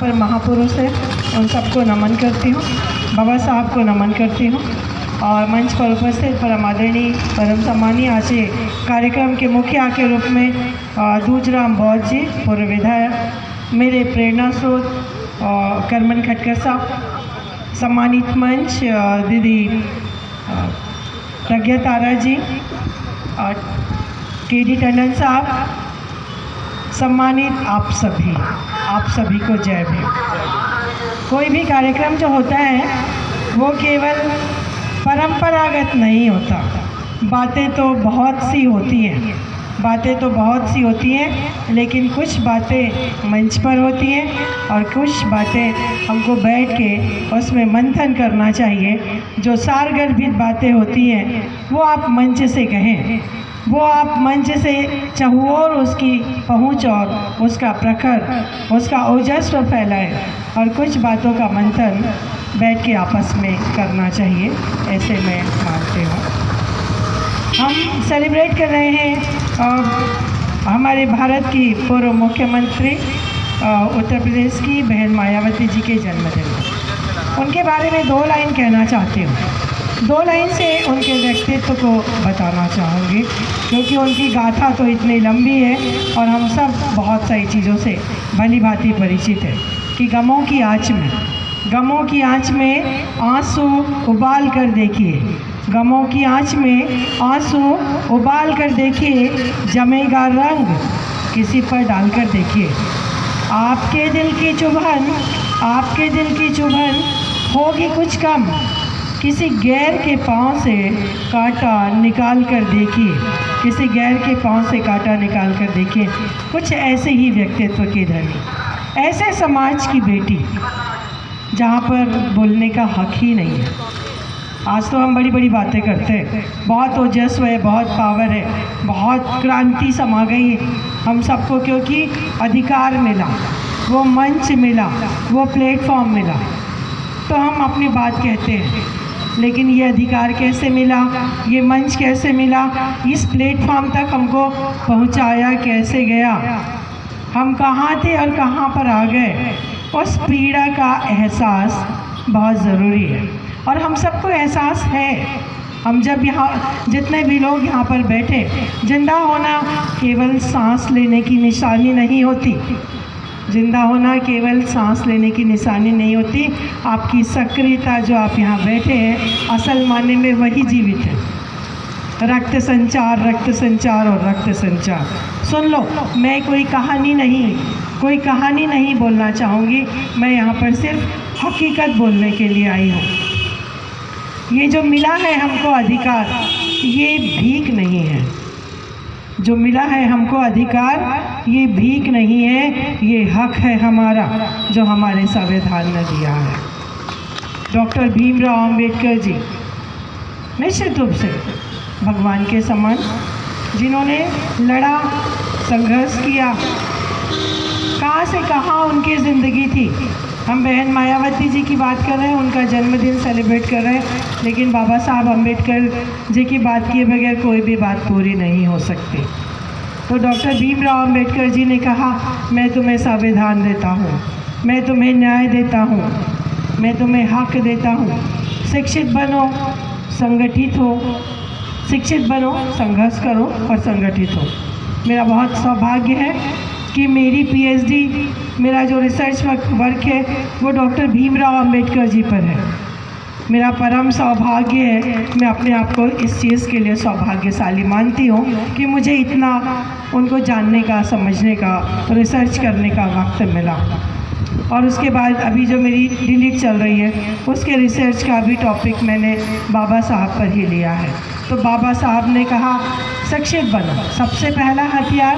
पर महापुरुष हैं उन सबको नमन करती हूँ, बाबा साहब को नमन करती हूँ और मंच पर उपस्थित परम आदरणीय परम सम्मानीय आज कार्यक्रम के मुखिया के रूप में दूजराम बौद्ध जी, पूर्व विधायक, मेरे प्रेरणा स्रोत करमन खटकर साहब, सम्मानित मंच दीदी प्रज्ञा तारा जी और केडी टंडन साहब, सम्मानित आप सभी को जय भीम। कोई भी कार्यक्रम जो होता है वो केवल परंपरागत नहीं होता, बातें तो बहुत सी होती हैं, लेकिन कुछ बातें मंच पर होती हैं और कुछ बातें हमको बैठ के उसमें मंथन करना चाहिए। जो सारगर्भित बातें होती हैं वो आप मंच से कहें, वो आप मंच से चहुओर उसकी पहुँच और उसका प्रखर, उसका ओजस्व फैलाएं और कुछ बातों का मंथन बैठ के आपस में करना चाहिए, ऐसे मैं मानती हूँ। हम सेलिब्रेट कर रहे हैं हमारे भारत की पूर्व मुख्यमंत्री उत्तर प्रदेश की बहन मायावती जी के जन्मदिन। उनके बारे में 2 लाइन कहना चाहती हूँ। 2 लाइन से उनके व्यक्तित्व को बताना चाहूँगी, क्योंकि उनकी गाथा तो इतनी लंबी है और हम सब बहुत सारी चीज़ों से भली भांति परिचित है कि गमों की आँच में आंसू उबाल कर देखिए, गमों की आँच में आंसू उबाल कर देखिए, जमेगा रंग किसी पर डालकर देखिए। आपके दिल की चुभन होगी कुछ कम, किसी गैर के पाँव से कांटा निकाल कर देखिए, कुछ ऐसे ही व्यक्तित्व की धनी, ऐसे समाज की बेटी जहाँ पर बोलने का हक ही नहीं है। आज तो हम बड़ी बातें करते हैं, बहुत ओजस्व है, बहुत पावर है, बहुत क्रांति समा गई है हम सबको, क्योंकि अधिकार मिला, वो मंच मिला, वो प्लेटफॉर्म मिला, तो हम अपनी बात कहते हैं। लेकिन ये अधिकार कैसे मिला, ये मंच कैसे मिला, इस प्लेटफॉर्म तक हमको पहुंचाया कैसे गया, हम कहाँ थे और कहाँ पर आ गए, उस पीड़ा का एहसास बहुत ज़रूरी है और हम सबको एहसास है। हम जब यहाँ जितने भी लोग यहाँ पर बैठे, जिंदा होना केवल सांस लेने की निशानी नहीं होती, आपकी सक्रियता जो आप यहाँ बैठे हैं असल मायने में वही जीवित है। रक्त संचार। सुन लो, मैं कोई कहानी नहीं बोलना चाहूँगी, मैं यहाँ पर सिर्फ हकीकत बोलने के लिए आई हूँ। ये जो मिला है हमको अधिकार, ये भीख नहीं है। जो मिला है हमको अधिकार, ये भीख नहीं है, ये हक है हमारा, जो हमारे संविधान ने दिया है। डॉक्टर भीमराव अंबेडकर जी निश्चित रूप से भगवान के समान, जिन्होंने लड़ा, संघर्ष किया, कहाँ से कहाँ उनकी ज़िंदगी थी। हम बहन मायावती जी की बात कर रहे हैं, उनका जन्मदिन सेलिब्रेट कर रहे हैं, लेकिन बाबा साहब अम्बेडकर जी की बात किए बगैर कोई भी बात पूरी नहीं हो सकती। तो डॉक्टर भीमराव अंबेडकर जी ने कहा, मैं तुम्हें संविधान देता हूँ, मैं तुम्हें न्याय देता हूँ, मैं तुम्हें हक देता हूँ। शिक्षित बनो, संगठित हो, शिक्षित बनो, संघर्ष करो और संगठित हो। मेरा बहुत सौभाग्य है कि मेरी पीएचडी, मेरा जो रिसर्च वर्क है वो डॉक्टर भीमराव अंबेडकर जी पर है। मेरा परम सौभाग्य है, मैं अपने आप को इस चीज़ के लिए सौभाग्यशाली मानती हूँ कि मुझे इतना उनको जानने का, समझने का, रिसर्च करने का वक्त मिला। और उसके बाद अभी जो मेरी डिलीट चल रही है उसके रिसर्च का भी टॉपिक मैंने बाबा साहब पर ही लिया है। तो बाबा साहब ने कहा शिक्षित बनो, सबसे पहला हथियार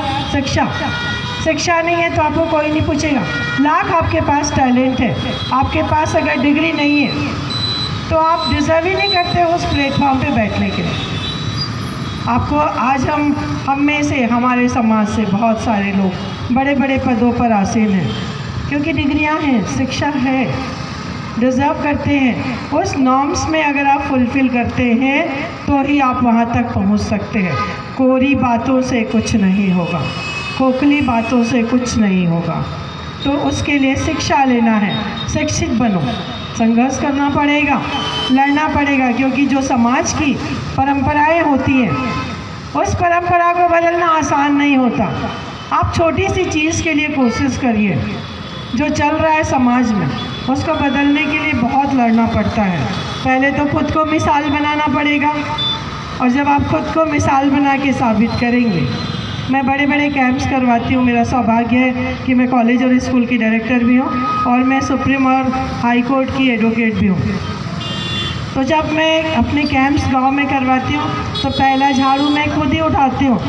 शिक्षा नहीं है तो आपको कोई नहीं पूछेगा। लाख आपके पास टैलेंट है, आपके पास अगर डिग्री नहीं है तो आप डिज़र्व ही नहीं करते उस प्लेटफॉर्म पे बैठने के लिए। आपको आज हम में से, हमारे समाज से बहुत सारे लोग बड़े बड़े पदों पर आसीन हैं क्योंकि डिग्रियां हैं, शिक्षा है, डिज़र्व करते हैं। उस नॉर्म्स में अगर आप फुलफ़िल करते हैं तो ही आप वहाँ तक पहुँच सकते हैं। कोरी बातों से कुछ नहीं होगा, खोखली बातों से कुछ नहीं होगा। तो उसके लिए शिक्षा लेना है, शिक्षित बनो। संघर्ष करना पड़ेगा, लड़ना पड़ेगा, क्योंकि जो समाज की परंपराएं होती हैं उस परंपरा को बदलना आसान नहीं होता। आप छोटी सी चीज़ के लिए कोशिश करिए, जो चल रहा है समाज में उसको बदलने के लिए बहुत लड़ना पड़ता है। पहले तो खुद को मिसाल बनाना पड़ेगा, और जब आप खुद को मिसाल बना के साबित करेंगे। मैं बड़े बड़े कैंप्स करवाती हूँ, मेरा सौभाग्य है कि मैं कॉलेज और स्कूल की डायरेक्टर भी हूँ और मैं सुप्रीम और हाई कोर्ट की एडवोकेट भी हूँ। तो जब मैं अपने कैंप्स गांव में करवाती हूँ तो पहला झाड़ू मैं खुद ही उठाती हूँ,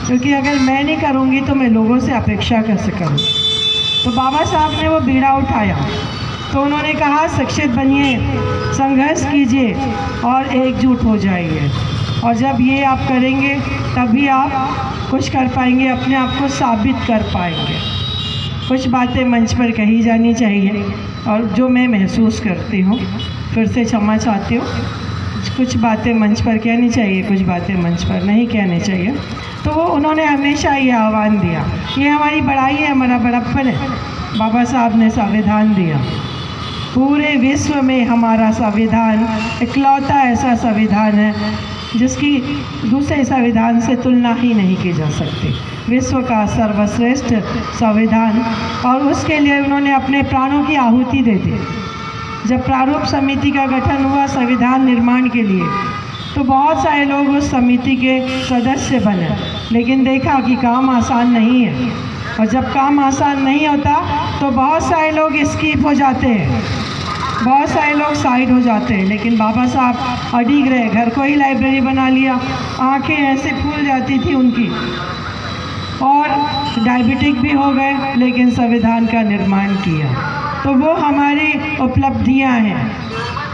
क्योंकि अगर मैं नहीं करूँगी तो मैं लोगों से अपेक्षा कैसे करूँ। तो बाबा साहब ने वो बीड़ा उठाया, तो उन्होंने कहा शिक्षित बनिए, संघर्ष कीजिए और एकजुट हो जाइए, और जब ये आप करेंगे तभी आप कुछ कर पाएंगे, अपने आप को साबित कर पाएंगे। कुछ बातें मंच पर कही जानी चाहिए, और जो मैं महसूस करती हूँ, फिर से क्षमा चाहती हूँ, कुछ बातें मंच पर कहनी चाहिए, कुछ बातें मंच पर नहीं कहनी चाहिए। तो वो उन्होंने हमेशा ये आह्वान दिया, ये हमारी बड़ाई है, हमारा बड़प्पन है। बाबा साहब ने संविधान दिया, पूरे विश्व में हमारा संविधान इकलौता ऐसा संविधान है जिसकी दूसरे संविधान से तुलना ही नहीं की जा सकती। विश्व का सर्वश्रेष्ठ संविधान, और उसके लिए उन्होंने अपने प्राणों की आहुति दे दी। जब प्रारूप समिति का गठन हुआ संविधान निर्माण के लिए, तो बहुत सारे लोग उस समिति के सदस्य बने, लेकिन देखा कि काम आसान नहीं है, और जब काम आसान नहीं होता तो बहुत सारे लोग स्किप हो जाते हैं, बहुत सारे लोग साइड हो जाते हैं। लेकिन बाबा साहब अडिग रहे, घर को ही लाइब्रेरी बना लिया, आंखें ऐसे फूल जाती थी उनकी, और डायबिटिक भी हो गए, लेकिन संविधान का निर्माण किया। तो वो हमारी उपलब्धियां हैं।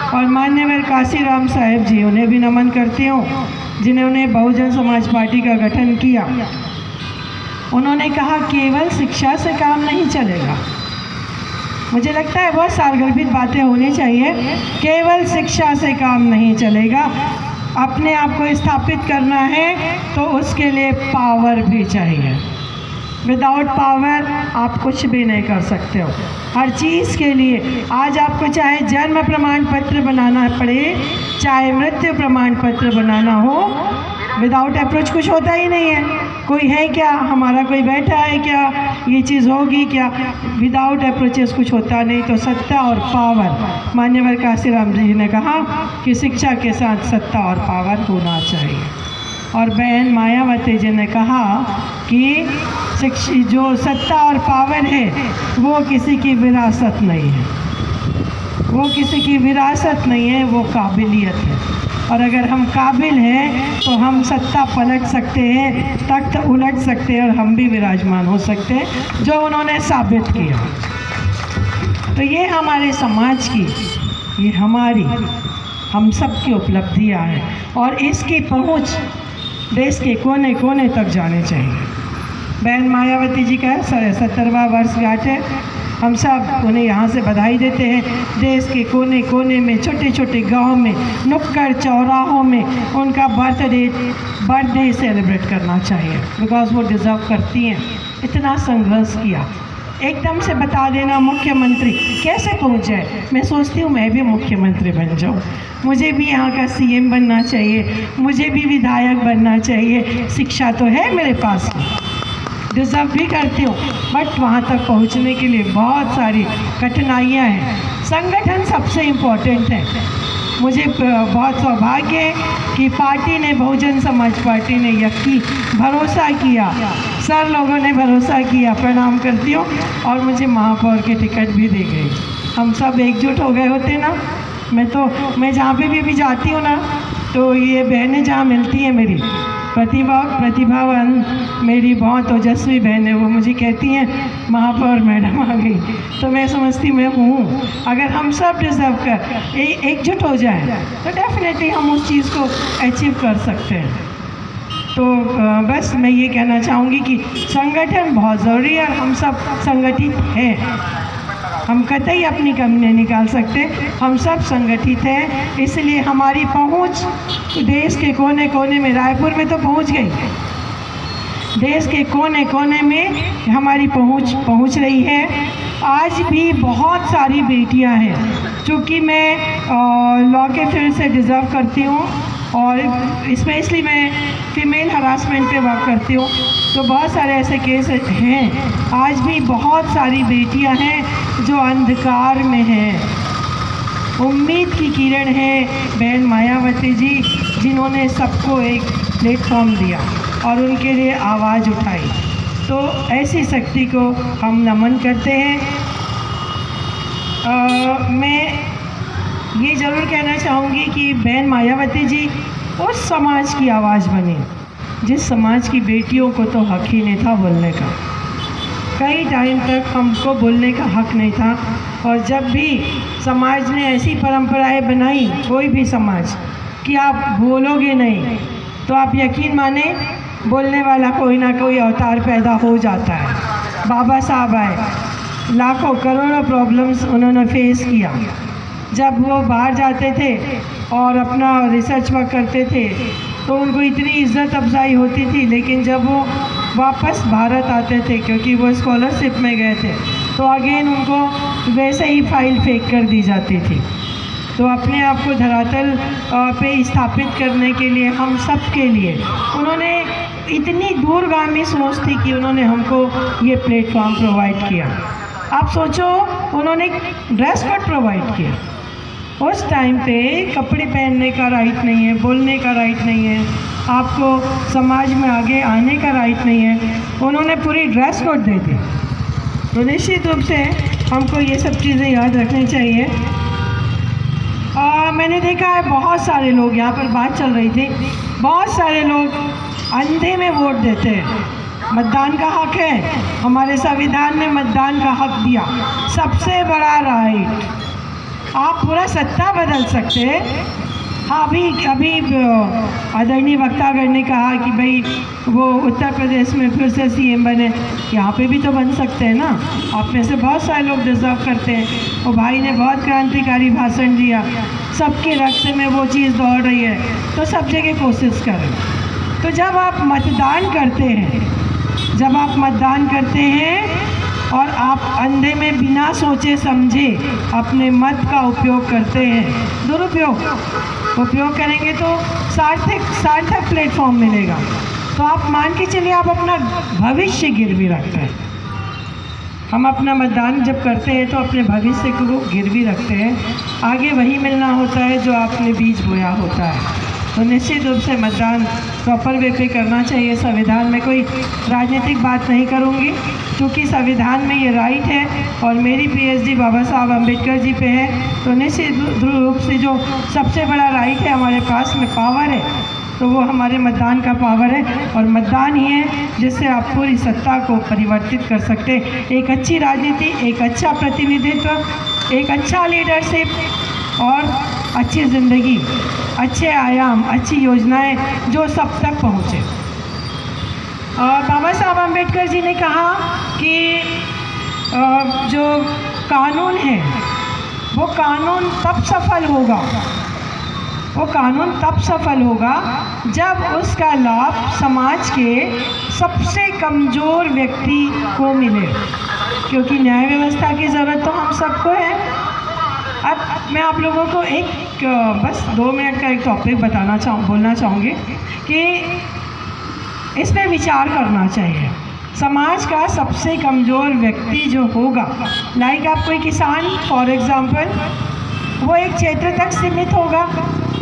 और माननीय काशीराम साहेब जी, उन्हें भी नमन करती हूँ, जिन्होंने बहुजन समाज पार्टी का गठन किया। उन्होंने कहा केवल शिक्षा से काम नहीं चलेगा। मुझे लगता है बहुत सारगर्भित बातें होनी चाहिए। केवल शिक्षा से काम नहीं चलेगा, अपने आप को स्थापित करना है तो उसके लिए पावर भी चाहिए। विदाउट पावर आप कुछ भी नहीं कर सकते हो। हर चीज़ के लिए आज आपको चाहे जन्म प्रमाण पत्र बनाना पड़े, चाहे मृत्यु प्रमाण पत्र बनाना हो, विदाउट अप्रोच कुछ होता ही नहीं है। कोई है क्या, हमारा कोई बैठा है क्या, ये चीज़ होगी क्या? विदाउट अप्रोचेस कुछ होता नहीं। तो सत्ता और पावर, मान्यवर काशीराम जी ने कहा कि शिक्षा के साथ सत्ता और पावर होना चाहिए। और बहन मायावती जी ने कहा कि जो सत्ता और पावर है वो किसी की विरासत नहीं है, वो किसी की विरासत नहीं है, वो काबिलियत है। और अगर हम काबिल हैं तो हम सत्ता पलट सकते हैं, तख्त उलट सकते हैं, और हम भी विराजमान हो सकते हैं, जो उन्होंने साबित किया। तो ये हमारे समाज की, ये हमारी, हम सब की उपलब्धियाँ हैं, और इसकी पहुँच देश के कोने कोने तक जाने चाहिए। बहन मायावती जी का 70वां वर्षगांठ है, हम सब उन्हें यहाँ से बधाई देते हैं। देश के कोने कोने में, छोटे छोटे गांव में, नुक्कड़ चौराहों में उनका बर्थडे सेलिब्रेट करना चाहिए, बिकॉज वो डिज़र्व करती हैं। इतना संघर्ष किया, एकदम से बता देना मुख्यमंत्री कैसे पहुँच जाए। मैं सोचती हूँ मैं भी मुख्यमंत्री बन जाऊँ, मुझे भी यहाँ का सीएम बनना चाहिए, मुझे भी विधायक बनना चाहिए। शिक्षा तो है मेरे पास, डिज़र्व भी करती हूँ, बट वहाँ तक पहुँचने के लिए बहुत सारी कठिनाइयाँ हैं। संगठन सबसे इम्पोर्टेंट है। मुझे बहुत सौभाग्य है कि पार्टी ने, बहुजन समाज पार्टी ने भरोसा किया, सर लोगों ने भरोसा किया, प्रणाम करती हूँ, और मुझे महापौर की टिकट भी दे गई। हम सब एकजुट हो गए होते ना, मैं जहाँ पे भी जाती हूँ ना, तो ये बहनें जहाँ मिलती हैं मेरी प्रतिभावान, मेरी बहुत ओजस्वी बहन है, वो मुझे कहती हैं महापौर मैडम आ गई, तो मैं समझती मैं हूँ। अगर हम सब डिज़र्व कर एकजुट हो जाए तो डेफिनेटली हम उस चीज़ को अचीव कर सकते हैं। तो बस मैं ये कहना चाहूँगी कि संगठन बहुत ज़रूरी है, और हम सब संगठित हैं। हम कतई अपनी कमी नहीं निकाल सकते, हम सब संगठित हैं। इसलिए हमारी पहुंच देश के कोने कोने में, रायपुर में तो पहुंच गई, देश के कोने कोने में हमारी पहुंच रही है। आज भी बहुत सारी बेटियां हैं। चूँकि मैं लॉ के फील्ड से डिज़र्व करती हूँ और स्पेशली मैं फ़ीमेल हरासमेंट पे वर्क करती हूँ, तो बहुत सारे ऐसे केस हैं। आज भी बहुत सारी बेटियां हैं जो अंधकार में हैं। उम्मीद की किरण है बहन मायावती जी, जिन्होंने सबको एक प्लेटफॉर्म दिया और उनके लिए आवाज़ उठाई। तो ऐसी शक्ति को हम नमन करते हैं। मैं ये ज़रूर कहना चाहूँगी कि बहन मायावती जी उस समाज की आवाज़ बनी जिस समाज की बेटियों को तो हक ही नहीं था बोलने का। कई टाइम तक हमको बोलने का हक नहीं था, और जब भी समाज ने ऐसी परंपराएं बनाई, कोई भी समाज, कि आप बोलोगे नहीं तो आप यकीन माने बोलने वाला कोई ना कोई अवतार पैदा हो जाता है। बाबा साहब आए, लाखों करोड़ों प्रॉब्लम्स उन्होंने फेस किया। जब वो बाहर जाते थे और अपना रिसर्च वर्क करते थे तो उनको इतनी इज्जत अफजाई होती थी, लेकिन जब वो वापस भारत आते थे, क्योंकि वो स्कॉलरशिप में गए थे, तो अगेन उनको वैसे ही फाइल फेंक कर दी जाती थी। तो अपने आप को धरातल पे स्थापित करने के लिए, हम सब के लिए, उन्होंने इतनी दूरगामी सोच थी कि उन्होंने हमको ये प्लेटफॉर्म प्रोवाइड किया। आप सोचो, उन्होंने ड्रेस कोड प्रोवाइड किया। उस टाइम पे कपड़े पहनने का राइट नहीं है, बोलने का राइट नहीं है, आपको समाज में आगे आने का राइट नहीं है, उन्होंने पूरी ड्रेस कोड दे दी। तो निश्चित रूप से हमको ये सब चीज़ें याद रखनी चाहिए। मैंने देखा है बहुत सारे लोग, यहाँ पर बात चल रही थी, बहुत सारे लोग अंधे में वोट देते हैं। मतदान का हक है, हमारे संविधान ने मतदान का हक दिया, सबसे बड़ा राइट। आप पूरा सत्ता बदल सकते हैं। हाँ, अभी आदरणीय वक्तागण ने कहा कि भाई वो उत्तर प्रदेश में फिर से सीएम बने, यहाँ पे भी तो बन सकते हैं ना। आप में से बहुत सारे लोग डिज़र्व करते हैं। वो भाई ने बहुत क्रांतिकारी भाषण दिया, सबके रक्त में वो चीज़ दौड़ रही है, तो सब जगह कोशिश करें। तो जब आप मतदान करते हैं और आप अंधे में बिना सोचे समझे अपने मत का उपयोग करते हैं, उपयोग करेंगे तो सार्थक प्लेटफॉर्म मिलेगा। तो आप मान के चलिए, आप अपना भविष्य गिरवी रखते हैं। हम अपना मतदान जब करते हैं तो अपने भविष्य को गिरवी रखते हैं। आगे वही मिलना होता है जो आपने बीज बोया होता है। तो निश्चित रूप से मतदान प्रॉपर वे पे करना चाहिए। संविधान में कोई राजनीतिक बात नहीं करूँगी, क्योंकि संविधान में ये राइट है और मेरी पीएचडी बाबा साहब अम्बेडकर जी पे है। तो निश्चित रूप से जो सबसे बड़ा राइट है हमारे पास में, पावर है, तो वो हमारे मतदान का पावर है। और मतदान ही है जिससे आप पूरी सत्ता को परिवर्तित कर सकते हैं। एक अच्छी राजनीति, एक अच्छा प्रतिनिधित्व, एक अच्छा लीडरशिप और अच्छी ज़िंदगी, अच्छे आयाम, अच्छी योजनाएं जो सब तक पहुँचे। बाबा साहब अम्बेडकर जी ने कहा कि जो कानून है वो कानून तब सफल होगा जब उसका लाभ समाज के सबसे कमज़ोर व्यक्ति को मिले, क्योंकि न्याय व्यवस्था की ज़रूरत तो हम सबको है। अब मैं आप लोगों को एक बस 2 मिनट का एक टॉपिक बोलना चाहूँगी कि इस पर विचार करना चाहिए। समाज का सबसे कमज़ोर व्यक्ति जो होगा, लाइक आप कोई किसान फॉर एग्ज़ाम्पल, वो एक क्षेत्र तक सीमित होगा,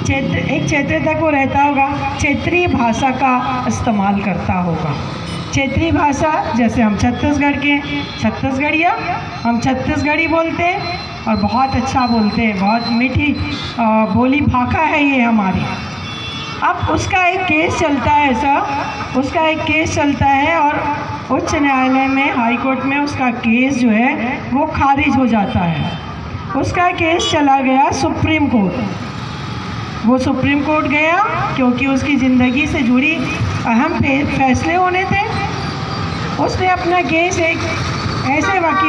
एक क्षेत्र तक वो रहता होगा, क्षेत्रीय भाषा का इस्तेमाल करता होगा। क्षेत्रीय भाषा जैसे हम छत्तीसगढ़ के छत्तीसगढ़िया, हम छत्तीसगढ़ी बोलते हैं और बहुत अच्छा बोलते हैं, बहुत मीठी बोली भाषा है ये हमारी। अब उसका एक केस चलता है और उच्च न्यायालय में, हाई कोर्ट में उसका केस जो है वो खारिज हो जाता है। उसका केस चला गया सुप्रीम कोर्ट। वो सुप्रीम कोर्ट गया क्योंकि उसकी ज़िंदगी से जुड़ी अहम फैसले होने थे। उसने अपना केस एक ऐसे वकील